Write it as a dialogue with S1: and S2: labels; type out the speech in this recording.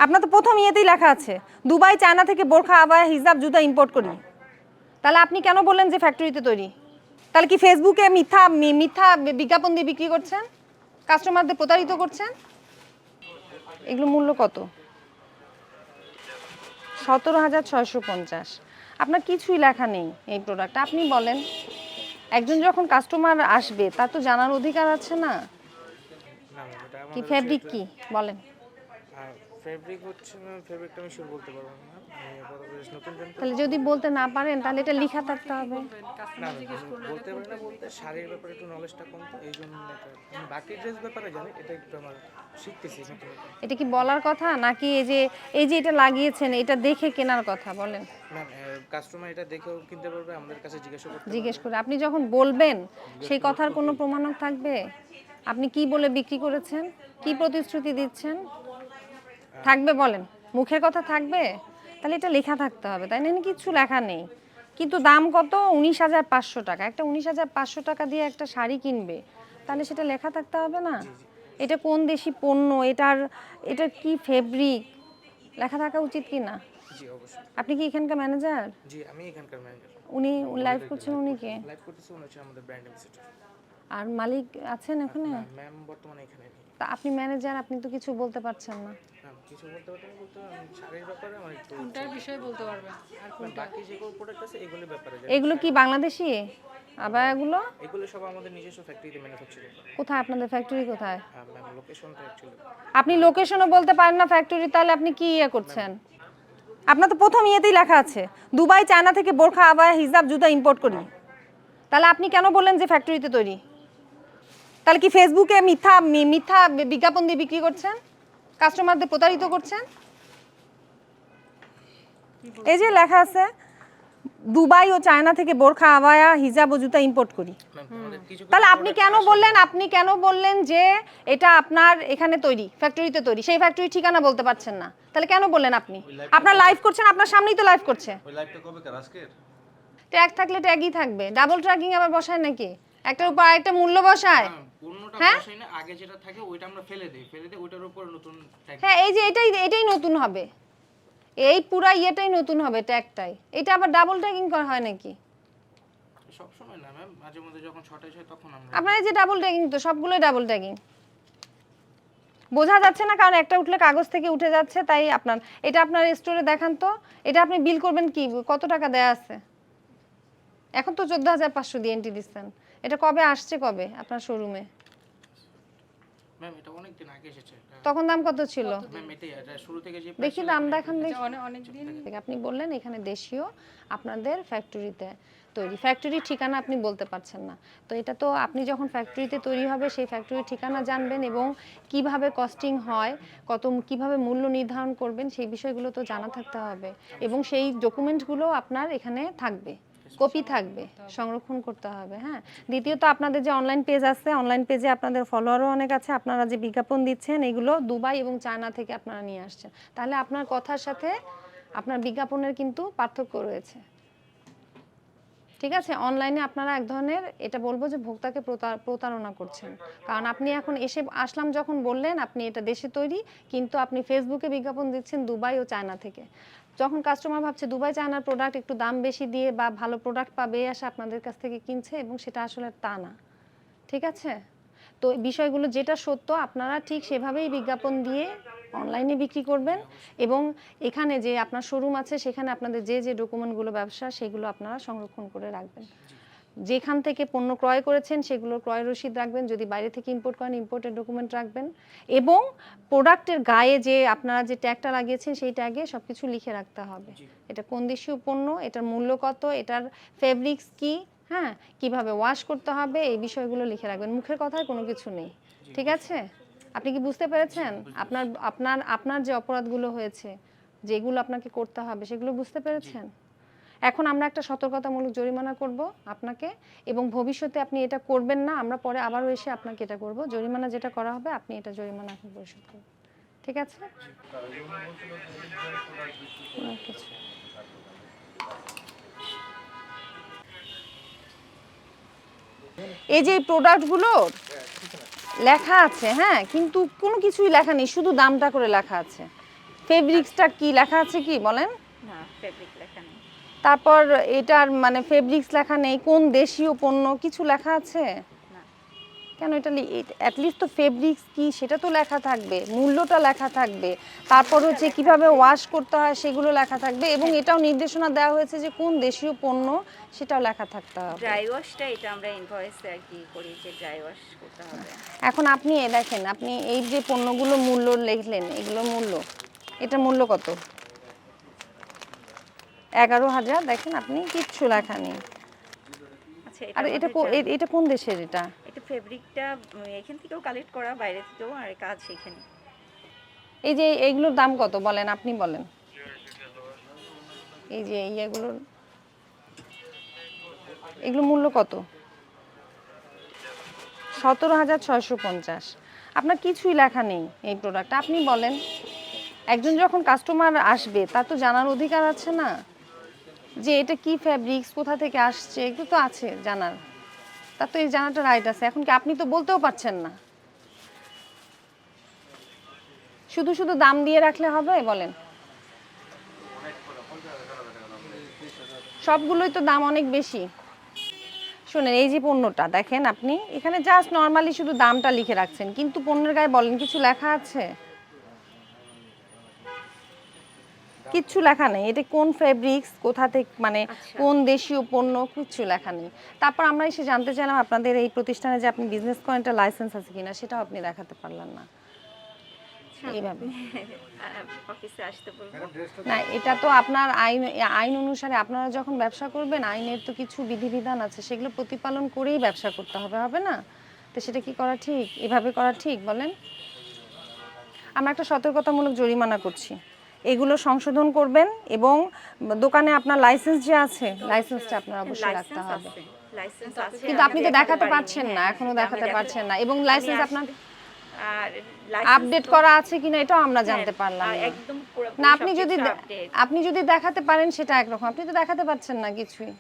S1: আপনার তো প্রথম ইয়েতেই লেখা আছে দুবাই চায়না থেকে বোরখা আবায়া হিজাব জুতা ইম্পোর্ট করি। তাহলে আপনি কেন বললেন যে ফ্যাক্টরিতে তৈরি? তাহলে কি ফেসবুকে মিথ্যা মিথ্যা বিজ্ঞাপন দিয়ে বিক্রি করছেন, কাস্টমারদের প্রতারিত করছেন? এগুলো মূল্য কত? 17,650। আপনার কিছুই লেখা নেই এই প্রোডাক্ট। আপনি বলেন, একজন যখন কাস্টমার আসবে তার তো জানার অধিকার আছে না কি ফেব্রিক কি বলেন।
S2: ফেব্রিক হচ্ছে না, ফেব্রিকটা আমি শিওর বলতে পারবো না। আমি আপাতত নতুন জানতে।
S1: তাহলে যদি বলতে না পারেন তাহলে এটা লেখা থাকতে হবে।
S2: না বলতে পারি না, বলতে শাড়ির ব্যাপারে একটু নলেজটা কম, তো এই জন্য আমি বাকি ড্রেস ব্যাপারে জানি, এটা একটু আমার শিখতেছি নতুন।
S1: এটা কি বলার কথা নাকি এই যে এটা লাগিয়েছেন এটা দেখে কেনার কথা বলেন?
S2: ম্যাম কাস্টমার এটা দেখেও কিনতে পারবে, আমাদের কাছে
S1: জিজ্ঞেস করে আপনি যখন বলবেন সেই কথার কোনো প্রমাণক থাকবে? আপনি কি বলে বিক্রি করেছেন, কি প্রতিশ্রুতি দিচ্ছেন থাকবে বলেন? মুখের কথা থাকবে? তাহলে এটা লেখা থাকতে হবে, তাই না? কিছু লেখা নেই, কিন্তু দাম কত? 19,500 টাকা। একটা 19,500 টাকা দিয়ে একটা শাড়ি কিনবে, তাহলে সেটা লেখা থাকতে হবে না? এটা কোন দেশি পণ্য, এটা কি ফেব্রিক, লেখা থাকা উচিত কি না?
S2: জি অবশ্যই।
S1: আপনি কি এখানকার ম্যানেজার?
S2: জি আমি এখানকার ম্যানেজার।
S1: উনি লাইভ করছেন, উনি কে?
S2: লাইভ করতেছি, উনি হচ্ছে আমাদের ব্র্যান্ড অ্যাম্বাসেডর।
S1: আর মালিক আছেন এখানে?
S2: ম্যাম বর্তমানে এখানে নেই।
S1: তা আপনি ম্যানেজার, আপনি তো কিছু বলতে পারছেন না।
S2: কিছু বলতে পারতেন, বলতে আমি শাড়ির ব্যাপারে আমার একটু
S3: কোনটার বিষয়ে বলতে পারবেন আর কোনটা
S2: বাকি যেগুলো প্রোডাক্ট আছে এগুলোর ব্যাপারে জানি।
S1: এগুলো কি বাংলাদেশি আবায়াগুলো?
S2: এগুলো সব আমাদের নিজস্ব ফ্যাক্টরিতে ম্যানুফ্যাকচারিং করা।
S1: কোথায় আপনাদের ফ্যাক্টরি কোথায়?
S2: ম্যাম লোকেশনটা অ্যাকচুয়ালি
S1: আপনি লোকেশনও বলতে পারেন না ফ্যাক্টরি, তাহলে আপনি কি করছেন? আপনার তো প্রথম ইয়েতেই লেখা আছে দুবাই চায়না থেকে বোরখা আবায়া হিজাব জুতা ইম্পোর্ট করি। তাহলে আপনি কেন বললেন যে ফ্যাক্টরিতে তৈরি? তাহলে কি ফেসবুকে মিথ্যা মিথ্যা বিজ্ঞাপন দিয়ে বিক্রি করছেন, কাস্টমারদের প্রতারিত করছেন? এই যে লেখা আছে দুবাই ও চায়না থেকে বোরখা আবায়া হিজাব ও জুতা ইম্পোর্ট করি। তাহলে আপনি কেন বললেন যে এটা আপনার এখানে তৈরি, ফ্যাক্টরিতে তৈরি? সেই ফ্যাক্টরির ঠিকানা বলতে পারছেন না, তাহলে কেন বললেন? আপনি আপনার লাইভ করছেন, আপনার সামনেই তো লাইভ করছে।
S4: ওই লাইভটা কবে কার আজকের?
S1: ট্যাগ থাকলে ট্যাগই থাকবে, ডাবল ট্র্যাকিং আবার বসায় নাকি? একটার উপর আরেকটা মূল্য বসায়?
S2: পণ্যটা বসাই না, আগে যেটা থাকে ওইটা আমরা ফেলে দেই, ওইটার উপর নতুন ট্যাগ।
S1: হ্যাঁ, এই যে এটাই নতুন হবে, এই পুরা ইয়েটাই নতুন হবে, ট্যাগটাই। এটা আবার ডাবল ট্যাগিং করা হয় নাকি?
S2: সব সময় না ম্যাম, মাঝে মধ্যে যখন শর্টেজ হয় তখন আমরা।
S1: আপনার এই যে ডাবল ট্যাগিং, তো সবগুলোই ডাবল ট্যাগিং। বোঝা যাচ্ছে না, কারণ একটা উঠলে কাগজ থেকে উঠে যাচ্ছে, তাই এটা আপনার স্টোরে দেখান তো। এটা আপনি বিল করবেন কি, কত টাকা দেয়া আছে? এখন তো 14,500 দিয়ে এন্ট্রি দিচ্ছেন। এটা কবে আসছে, কবে আপনার শোরুমে?
S2: ম্যাম এটা অনেক দিন আগে এসেছে।
S1: তখন দাম কত ছিল?
S2: ম্যাম এটা শুরু থেকে যে
S1: দেখি দাম দেখান, দেখি।
S3: অনেক দিন
S1: আপনি বললেন এখানে দেশীয়, আপনাদের ফ্যাক্টরিতে তৈরি। ফ্যাক্টরির ঠিকানা আপনি বলতে পারছেন না, তো এটা তো আপনি যখন ফ্যাক্টরিতে তৈরি হবে সেই ফ্যাক্টরির ঠিকানা জানবেন এবং কিভাবে কস্টিং হয়, কিভাবে মূল্য নির্ধারণ করবেন সেই বিষয়গুলো তো জানা থাকতে হবে, এবং সেই ডকুমেন্টগুলো আপনার এখানে থাকবে, কপি থাকবে, সংরক্ষণ করতে হবে। হ্যাঁ, দ্বিতীয়ত আপনাদের যে অনলাইন পেজ আছে, অনলাইন পেজে আপনাদের ফলোয়ারও অনেক আছে। আপনারা যে বিজ্ঞাপন দিচ্ছেন এগুলো দুবাই এবং চায়না থেকে আপনারা নিয়ে আসছেন, তাহলে আপনার কথার সাথে আপনার বিজ্ঞাপনের কিন্তু পার্থক্য রয়েছে। ঠিক আছে, অনলাইনে আপনারা এক ধরনের, এটা বলবো যে ভোক্তাকে প্রতারণা করছেন, কারণ আপনি এখন আসলাম যখন বললেন আপনি এটা দেশে তৈরি, কিন্তু আপনি ফেসবুকে বিজ্ঞাপন দিচ্ছেন দুবাই ও চায়না থেকে। যখন কাস্টমার ভাবছে দুবাই চায়নার প্রোডাক্ট একটু দাম বেশি দিয়ে বা ভালো প্রোডাক্ট পাবে, আসে আপনাদের কাছ থেকে কিনছে, এবং সেটা আসলে তা না। ঠিক আছে, তো বিষয়গুলো যেটা সত্য আপনারা ঠিক সেভাবেই বিজ্ঞাপন দিয়ে অনলাইনে বিক্রি করবেন, এবং এখানে যে আপনার শোরুম আছে সেখানে আপনাদের যে ডকুমেন্টগুলো ব্যবসা সেগুলো আপনারা সংরক্ষণ করে রাখবেন। যেখান থেকে পণ্য ক্রয় করেছেন সেগুলোর ক্রয় রসিদ রাখবেন, যদি বাইরে থেকে ইম্পোর্ট করেন ইম্পোর্টের ডকুমেন্ট রাখবেন, এবং প্রোডাক্টের গায়ে যে আপনারা যে ট্যাগটা লাগিয়েছেন সেই ট্যাগে সব কিছু লিখে রাখতে হবে। এটা কোন দেশীয় পণ্য, এটার মূল্য কত, এটার ফেব্রিক্স কি, হ্যাঁ, কিভাবে ওয়াশ করতে হবে, এই বিষয়গুলো লিখে রাখবেন। মুখের কথায় কোনো কিছু নেই। ঠিক আছে, আপনি কি বুঝতে পেরেছেন? আপনার যে অপরাধগুলো হয়েছে, যেগুলো আপনাকে করতে হবে সেগুলো বুঝতে পেরেছেন? এখন আমরা একটা সতর্কতামূলক জরিমানা করব আপনাকে, এবং ভবিষ্যতে আপনি এটা করবেন না, আমরা পরে আবারও এসে আপনাকে এটা করব। জরিমানা যেটা করা হবে আপনি এটা জরিমানা এখন পরিশোধ করবেন। ঠিক আছে? এই যে প্রোডাক্টগুলো লেখা আছে, হ্যাঁ, কিন্তু কোনো কিছুই লেখা নেই, শুধু দামটা করে লেখা আছে। ফেব্রিক্সটা কি লেখা আছে কি বলেন?
S4: না, ফেব্রিক লেখা নেই।
S1: তারপর এটার মানে ফেব্রিক্স লেখা নেই, কোন দেশীয় পণ্য কিছু লেখা আছে?
S4: না।
S1: কেন এটা অ্যাটলিস্ট তো ফেব্রিক্স কি সেটা তো লেখা থাকবে, মূল্যটা লেখা থাকবে, তারপর হচ্ছে কিভাবে ওয়াশ করতে হয় সেগুলো লেখা থাকবে, এবং এটাও নির্দেশনা দেওয়া হয়েছে যে কোন দেশীয় পণ্য সেটাও লেখা থাকতে হবে।
S4: ড্রাই ওয়াশটা এটা আমরা ইনভয়েসে আর কি করি যে ড্রাই ওয়াশ করতে হবে।
S1: এখন আপনি দেখেন, আপনি এই যে পণ্যগুলো মূল্য লিখলেন, এগুলো মূল্য, এটা মূল্য কত? 11,000। দেখেন আপনি কিচ্ছু লেখা নেই।
S4: আচ্ছা,
S1: আর এটা এটা কোন দেশের? এটা
S4: এটা ফেব্রিকটা এখান থেকেও কালেক্ট করা, বাইরে থেকেও, আর কাজ সেখানে।
S1: এই যে এইগুলোর দাম কত বলেন, আপনি বলেন। এই যে এইগুলোর এগুলো মূল্য কত? 17,650। আপনার কিছুই লেখা নেই এই প্রোডাক্ট, আপনি বলেন। একজন যখন কাস্টমার আসবে তার তো জানার অধিকার আছে না যে এটা কি ফ্যাব্রিক্স, কোথা থেকে আসছে, এগুলো তো আছে জানার, তার তো এই জানাটা রাইট আছে। এখন কি আপনি তো বলতেও পারছেন না, শুধু শুধু দাম দিয়ে রাখলে হবে বলেন? সবগুলোই তো দাম অনেক বেশি। শুনেন, এই যে পণ্যটা দেখেন, আপনি এখানে জাস্ট নর্মালি শুধু দামটা লিখে রাখছেন, কিন্তু পণ্যের গায়ে বলেন কিছু লেখা আছে? কিচ্ছু লেখা নেই। এটা কোন ফেব্রিক্স, কোথা থেকে, মানে কোন দেশীয় পণ্য, কিচ্ছু লেখা নেই। তারপর আমরা এসে জানতে চাইলাম আপনাদের এই প্রতিষ্ঠানে যে আপনি বিজনেস করেন একটা লাইসেন্স আছে কিনা, সেটাও আপনি দেখাতে পারলেন না। এইভাবে
S4: অফিসে আসতে বলবো।
S1: না, এটা তো আপনার আইন অনুসারে আপনারা যখন ব্যবসা করবেন, আইনের তো কিছু বিধিবিধান আছে, সেগুলো প্রতিপালন করেই ব্যবসা করতে হবে, হবে না? তো সেটা কি করা ঠিক? এভাবে করা ঠিক বলেন? আমরা একটা সতর্কতামূলক জরিমানা করছি, এগুলো সংশোধন করবেন, এবং দোকানে আপনার লাইসেন্স যে আছে, লাইসেন্সটা আপনার অবশ্যই রাখতে হবে।
S4: লাইসেন্স আছে,
S1: কিন্তু আপনি তো দেখাতে পারছেন না, এখনো দেখাতে পারছেন না, এবং লাইসেন্স আপনার
S4: আর
S1: আপডেট করা আছে কিনা এটাও আমরা জানতে পারলাম না।
S4: একদম পুরোপুরি
S1: না, আপনি যদি
S4: সবকিছু update।
S1: আপনি যদি দেখাতে পারেন সেটা একরকম, আপনি তো দেখাতে পারছেন না কিছুই।